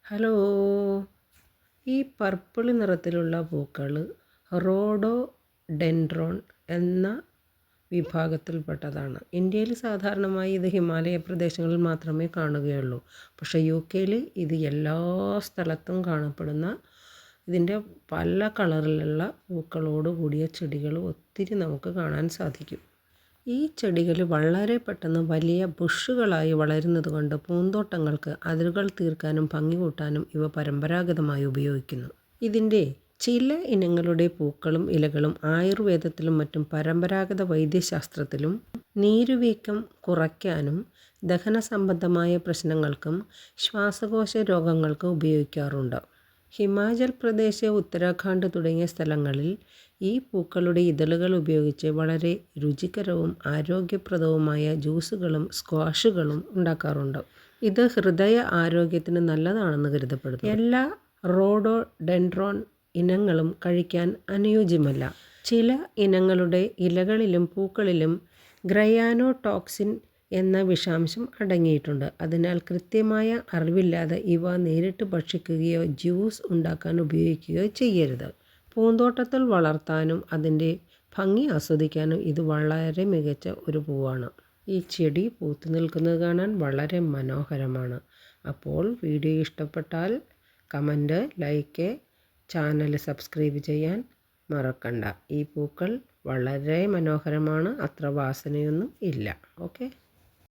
Hello. ഈ purple നിറത്തിലുള്ള പൂക്കൾ റോഡോഡെൻഡ്രോൺ എന്ന വിഭാഗത്തിൽപ്പെട്ടതാണ്. ഇന്ത്യയിൽ സാധാരണമായി ഇത് ഹിമാലയ പ്രദേശങ്ങളിൽ മാത്രമേ കാണുകയുള്ളൂ. പക്ഷേ UK-യിൽ ഇത് എല്ലാ സ്ഥലത്തും കാണപ്പെടുന്ന ഇതിൻ്റെ പല കളറിലുള്ള പൂക്കളോട് കൂടിയ ചെടികൾ ഒത്തിരി നമുക്ക് കാണാൻ സാധിക്കും. ഈ ചെടികൾ വളരെ പെട്ടെന്ന് വലിയ ബുഷുകളായി വളരുന്നത് കൊണ്ട് പൂന്തോട്ടങ്ങൾക്ക് അതിരുകൾ തീർക്കാനും ഭംഗി കൂട്ടാനും ഇവ പരമ്പരാഗതമായി ഉപയോഗിക്കുന്നു. ഇതിൻ്റെ ചില ഇനങ്ങളുടെ പൂക്കളും ഇലകളും ആയുർവേദത്തിലും മറ്റും പരമ്പരാഗത വൈദ്യശാസ്ത്രത്തിലും നീരുവീക്കം കുറയ്ക്കാനും ദഹന സംബന്ധമായ പ്രശ്നങ്ങൾക്കും ശ്വാസകോശ രോഗങ്ങൾക്കും ഉപയോഗിക്കാറുണ്ട്. ഹിമാചൽ പ്രദേശ്, ഉത്തരാഖണ്ഡ് തുടങ്ങിയ സ്ഥലങ്ങളിൽ ഈ പൂക്കളുടെ ഇതളുകൾ ഉപയോഗിച്ച് വളരെ രുചികരവും ആരോഗ്യപ്രദവുമായ ജ്യൂസുകളും സ്ക്വാഷുകളും ഉണ്ടാക്കാറുണ്ട്. ഇത് ഹൃദയ ആരോഗ്യത്തിന് നല്ലതാണെന്ന് കരുതപ്പെടുന്നു. എല്ലാ റോഡോഡെൻഡ്രോൺ ഇനങ്ങളും കഴിക്കാൻ അനുയോജ്യമല്ല. ചില ഇനങ്ങളുടെ ഇലകളിലും പൂക്കളിലും ഗ്രയാനോടോക്സിൻ എന്ന വിഷാംശം അടങ്ങിയിട്ടുണ്ട്. അതിനാൽ കൃത്യമായ അറിവില്ലാതെ ഇവ നേരിട്ട് ഭക്ഷിക്കുകയോ ജ്യൂസ് ഉണ്ടാക്കാൻ ഉപയോഗിക്കുകയോ ചെയ്യരുത്. പൂന്തോട്ടത്തിൽ വളർത്താനും അതിൻ്റെ ഭംഗി ആസ്വദിക്കാനും ഇത് വളരെ മികച്ച ഒരു പൂവാണ്. ഈ ചെടി പൂത്തു നിൽക്കുന്നത് കാണാൻ വളരെ മനോഹരമാണ്. അപ്പോൾ വീഡിയോ ഇഷ്ടപ്പെട്ടാൽ കമൻറ്റ്, ലൈക്ക്, ചാനൽ സബ്സ്ക്രൈബ് ചെയ്യാൻ മറക്കണ്ട. ഈ പൂക്കൾ വളരെ മനോഹരമാണ്. അത്ര വാസനയൊന്നും ഇല്ല. ഓക്കെ.